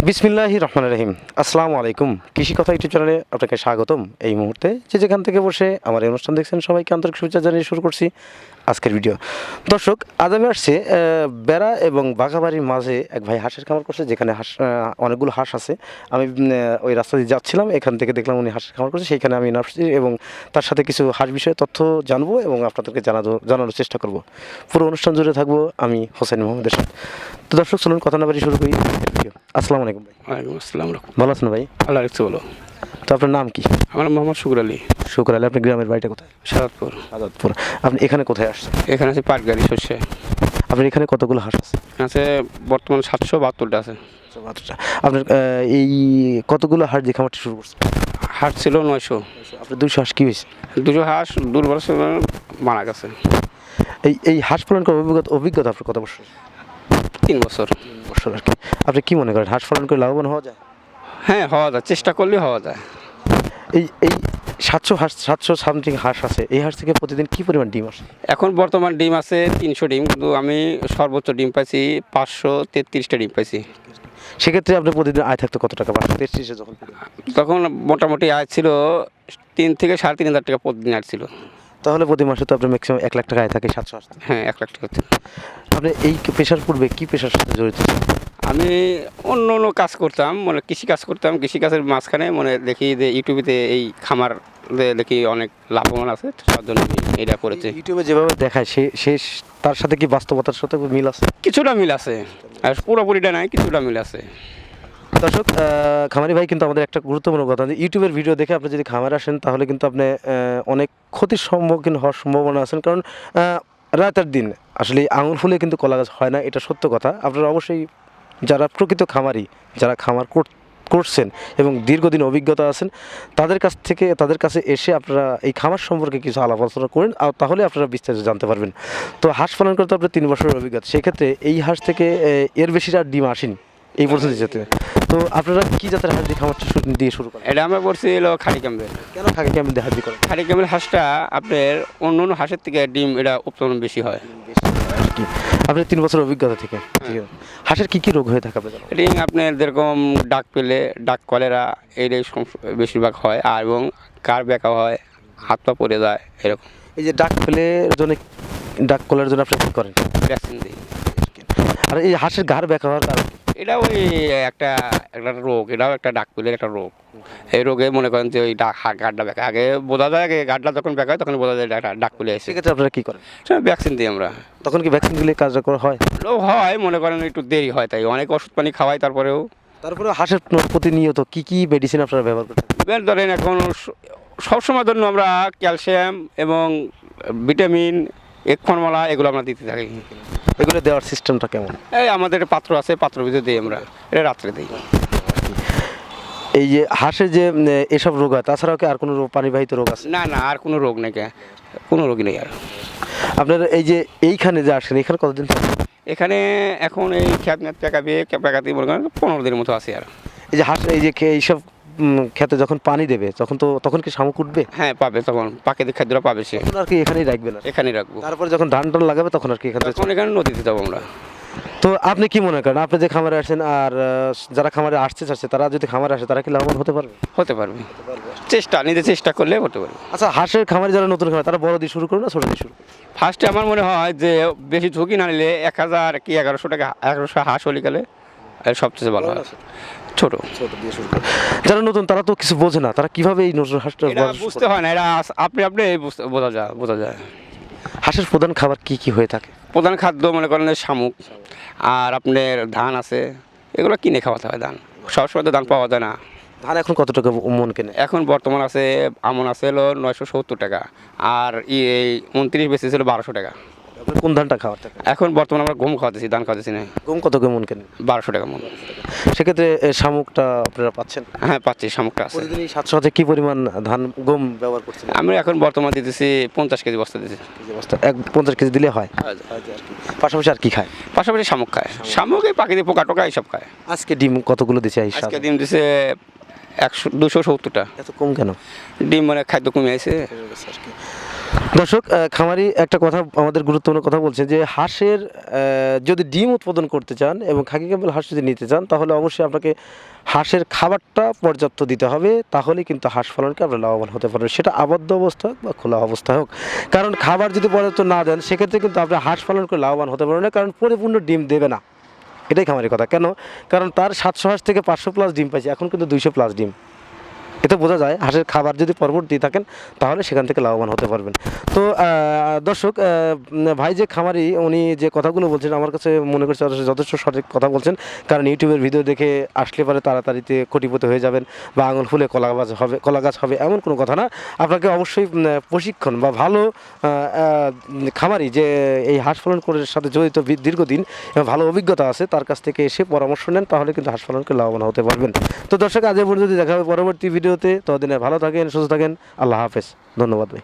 বিসমিল্লাহির রহমানির রহিম। আসসালামু আলাইকুম। কৃষি কথা ইউটিউব চ্যানেলে আপনাকে স্বাগতম। এই মুহূর্তে যেখান থেকে বসে আমার এই অনুষ্ঠান দেখছেন সবাইকে আন্তরিক শুভেচ্ছা জানিয়ে শুরু করছি আজকের ভিডিও। দর্শক, আজ আমি আসছি বেড়া এবং বাঘাবাড়ির মাঝে এক ভাই হাঁসের খামার করছে, যেখানে অনেকগুলো হাঁস আছে। আমি ওই রাস্তা দিয়ে যাচ্ছিলাম, এখান থেকে দেখলাম উনি হাঁসের খামার করছে, সেইখানে আমি নামছি এবং তার সাথে কিছু হাঁস বিষয়ে তথ্য জানবো এবং আপনাদেরকে জানানোর চেষ্টা করব। পুরো অনুষ্ঠান জুড়ে থাকবো আমি হোসেন মোহাম্মদের সাথে। তো দর্শক, চলুন কথা না বাড়ি শুরু করি ভিডিও। আসসালামু আলাইকুম ভাই। ওয়ালাইকুম আসসালাম। ভালো আছেন ভাই? আল্লাহ রাখছে বলো। তো আপনার নাম কি? আমার নাম মোহাম্মদ শুকুর আলী। শুক্র আলী। আপনার গ্রামের বাড়িটা কোথায়? সাদাতপুর। আজাদপুর। আপনি এখানে কোথায় আসছেন? এখানে আছে পাটগাড়ি শস্যে। আপনার এখানে কতগুলো হাঁস আছে? আছে বর্তমানে 772টা আছে। আপনার এই কতগুলো হাঁস দিয়ে খামারটি শুরু করছেন? হাঁস ছিল 900। আপনার 200 হাঁস কী হয়েছে? 200 হাঁস দুর্বল মারা গেছে। এই হাঁস পালন করার অভিজ্ঞতা আপনার কত বছর? 3 বছর। 3 বছর আর কি। আপনি কি মনে করেন হাঁস পালন করে লাভবান হওয়া যায়? হ্যাঁ, হওয়া যায়, চেষ্টা করলে হওয়া যায়। এই 700 সামথিং হাঁস আছে, এই হাঁস থেকে প্রতিদিন কি পরিমাণ ডিম আসে? এখন বর্তমান ডিম আছে 300 ডিম, কিন্তু আমি সর্বোচ্চ ডিম পাইছি 533টা ডিম পাইছি। সেক্ষেত্রে আপনার প্রতিদিন আয় থাকতো কত টাকা? 533 যখন তখন মোটামুটি আয় ছিল 3 থেকে 3,500 টাকা প্রতিদিন আয় ছিল। তাহলে প্রতি মাসে তো আপনার ম্যাক্সিমাম 1 লাখ টাকা আয় থাকে 700 হাঁস। হ্যাঁ, 1 লাখ টাকা ছিল। আপনি এই পেশার পূর্বে কি পেশার সাথে জড়িত? আমি অন্য কাজ করতাম, মানে কৃষি কাজ করতাম। কৃষি কাজের মাঝখানে দেখি যে ইউটিউবেতে এই খামার দেখি অনেক লাভবান আছে, তার জন্য আমি এটা করেছি। ইউটিউবে যেভাবে দেখায় সে তার সাথে কি বাস্তবতার সাথে মিল আছে? কিছুটা মিল আছে, আর পুরোপুরিটা নাই, কিছুটা মিল আছে। দর্শক, খামারি ভাই কিন্তু আমাদের একটা গুরুত্বপূর্ণ কথা, যে ইউটিউবের ভিডিও দেখে আপনি যদি খামারে আসেন তাহলে কিন্তু আপনি অনেক ক্ষতির সম্মুখীন হওয়ার সম্ভাবনা আছেন। কারণ রাতের দিন আসলে আঙুল ফুলে কিন্তু কলা গাছ হয় না, এটা সত্য কথা। আপনারা অবশ্যই যারা প্রকৃত খামারি, যারা খামার করছেন এবং দীর্ঘদিন অভিজ্ঞতা আছেন, তাদের কাছে এসে আপনারা এই খামার সম্পর্কে কিছু আলাপ আলোচনা করেন, আর তাহলে আপনারা বিস্তারিত জানতে পারবেন। তো হাঁস পালন করতে আপনার 3 বছরের অভিজ্ঞতা, সেক্ষেত্রে এই হাঁস থেকে এর বেশি আর ডিম আসেনি এই পদ্ধতি যেতে। তো আপনারা কি জাতের হাঁস দিয়ে খামারটা দিয়ে শুরু করেন? এটা আমরা করছি হলো খাড়ি ক্যাম্বেল। কেন খাকি কেমন দিয়ে হাঁস দিয়ে করেন? খাড়ি ক্যাম্বেল হাঁসটা আপনার অন্য হাঁসের থেকে ডিম এটা উৎপাদন বেশি হয়। আপনার 3 বছর অভিজ্ঞতা থেকে ঠিক আছে। হাঁসের কি কি রোগ হয়ে থাকে আপনাদের? রিং আপনার যেরকম ডাক পেলে, ডাক কলেরা, এইটাই বেশিরভাগ হয়। আর এবং কার ব্যাকা হয়, হাত পা পড়ে যায় এরকম। এই যে ডাক কলের জন্য আপনি কি করেন? ভ্যাকসিন দিই। আর এই হাঁসের ঘাড় ব্যাকা হওয়ার কারণ কি? এটা ওই একটা একটা রোগ, এটাও একটা ডাক পেলের একটা রোগ। এই রোগে মনে করেন যে ওই গাড্ডা ব্যাকা আগে বোঝা যায়, আগে গাড্ডা যখন ব্যাকা হয় তখন বোঝা যায় ডাক পেলে এসে। সেক্ষেত্রে আপনারা কি করেন? ভ্যাকসিন দিই আমরা। তখন কি ভ্যাকসিন দিলে কার্যকর হয়? রোগ হয়, মনে করেন একটু দেরি হয়, তাই অনেক ওষুধ পানি খাওয়াই। তারপরেও হাঁসের প্রতিনিয়ত কি কি মেডিসিন আপনারা ব্যবহার করতে? ধরেন এখন সবসময়ের জন্য আমরা ক্যালসিয়াম এবং ভিটামিন, এক ফর্মুলা এগুলো আমরা দিতে থাকি। এগুলো দেওয়ার সিস্টেমটা কেমন? এই আমাদের পাত্র আছে, পাত্র ভিতরে দিই আমরা, এটা রাত্রে দিই। এই যে হাঁসের যে এসব রোগ হয়, তাছাড়াও কি আর কোনো পানিবাহিত রোগ আছে? না, আর কোনো রোগ নেই, কোনো রোগই নেই আর। আপনার এই যে এইখানে যে আসেন, এখানে কতদিন থাকেন? এখানে এখন এই খ্যাত প্যাকাতে মনে করেন 15 দিনের মতো আছে আর। এই যে হাঁস এই যে এইসব খেতে যখন পানি দেবে তখন কি শামুক উঠবে? হ্যাঁ, পাবে, তখন প্রাকৃতিক খাদ্যটা পাবে সে। তখন আর কি এখানেই রাখবেন? এখানেই রাখবো। তারপরে যখন ধান লাগাবে তখন আর কি এখানে নদীতে যাবো আমরা। তো আপনি কি মনে করেন, আপনি যে খামারে আসেন আর যারা খামারে আসতে চাচ্ছে, তারা যদি খামারে আসে তারা কি লাভবান হতে পারবে? হতে পারবে, নিজে চেষ্টা করলে হতে পারবে। আচ্ছা, হাঁসের খামারে যারা নতুন খামার, তারা বড় দিয়ে শুরু করবে না ছোট দিয়ে শুরু করবে? ফার্স্টে আমার মনে হয় যে বেশি ঝুঁকি না নিলে 1000 কি 1100 টাকা 1100 হাঁস হলে গেলে সবচেয়ে ভালো হয়। ছোট দিয়ে শুরু করবে। যারা নতুন তারা তো কিছু বোঝে না, তারা কিভাবে এই নতুন হাঁসটা বুঝতে হয় না, এরা আপনি বোঝা যায়। হাঁসের প্রধান খাবার কি কি হয়ে থাকে? প্রধান খাদ্য মনে করেন শামুক, আর আপনার ধান আছে, এগুলো কিনে খাওয়াতে হয়। ধান সবসময় তো ধান পাওয়া যায় না। ধান এখন কত টাকা মন কেনে? এখন বর্তমান আছে, আমন আছে হলো 970 টাকা, আর এই 29 বেচেছিল 1200 টাকা। কোন ধানটা খাওয়ার থাকে? এখন বর্তমানে আমরা গম খাওয়াতেছি, ধান খাওয়াতেছি না। গম কত করে মন কেনে? 1200 টাকা মন। সেক্ষেত্রে শামুকটা আপনারা পাচ্ছেন? হ্যাঁ, পাচ্ছি, শামুকটা আছে। প্রতিদিন 700 হাতে কি পরিমাণ গম ব্যবহার করছেন? আমরা এখন বর্তমান দিতেছি 50 কেজি বস্তা দিতেছি। 50 কেজি দিলে হয়। পাশাপাশি আর কি খায়? পাশাপাশি শামুক খায়, শামুক এই পাখিদের পোকা টোকা এইসব খায়। আজকে ডিম কতগুলো দিচ্ছে? আজকে ডিম দিছে 270টা। এত কম কেন? ডিম মানে খাদ্য কমে আছে। দর্শক, খামারি একটা কথা আমাদের গুরুত্বপূর্ণ কথা বলছেন যে হাঁসের যদি ডিম উৎপাদন করতে চান এবং খাকি ক্যাম্পেল হাঁস যদি নিতে চান তাহলে অবশ্যই আপনাকে হাঁসের খাবারটা পর্যাপ্ত দিতে হবে, তাহলে কিন্তু হাঁস পালনকে আপনি লাভবান হতে পারবেন, সেটা আবদ্ধ অবস্থা হোক বা খোলা অবস্থা হোক। কারণ খাবার যদি পর্যাপ্ত না দেন সেক্ষেত্রে কিন্তু আপনি হাঁস পালন করে লাভবান হতে পারবেন না, কারণ পরিপূর্ণ ডিম দেবে না। এটাই খামারি কথা। কেন? কারণ তার 700 হাঁস থেকে 500 প্লাস ডিম পাইছে, এখন কিন্তু 200 প্লাস ডিম। এতে বোঝা যায় হাঁসের খাবার যদি পরপর দিয়ে থাকেন তাহলে সেখান থেকে লাভবান হতে পারবেন। তো দর্শক, ভাই যে খামারি উনি যে কথাগুলো বলছেন আমার কাছে মনে করছে যথেষ্ট সঠিক কথা বলছেন। কারণ ইউটিউবের ভিডিও দেখে আসলে পরে তাড়াতাড়িতে কোটিপতি হয়ে যাবেন বা আঙুল ফুলে কলা গাছ হবে এমন কোনো কথা না। আপনাকে অবশ্যই প্রশিক্ষণ বা ভালো খামারি যে এই হাঁস পালন করে সাথে জড়িত দীর্ঘদিন এবং ভালো অভিজ্ঞতা আছে তার কাছ থেকে এসে পরামর্শ নেন, তাহলে কিন্তু হাঁস পালনকে লাভবান হতে পারবেন। তো দর্শক, আজ এ পর্যন্ত দেখা হবে পরবর্তী ভিডিওতে। ততদিনে ভালো থাকেন, সুস্থ থাকেন। আল্লাহ হাফেজ। ধন্যবাদ ভাই।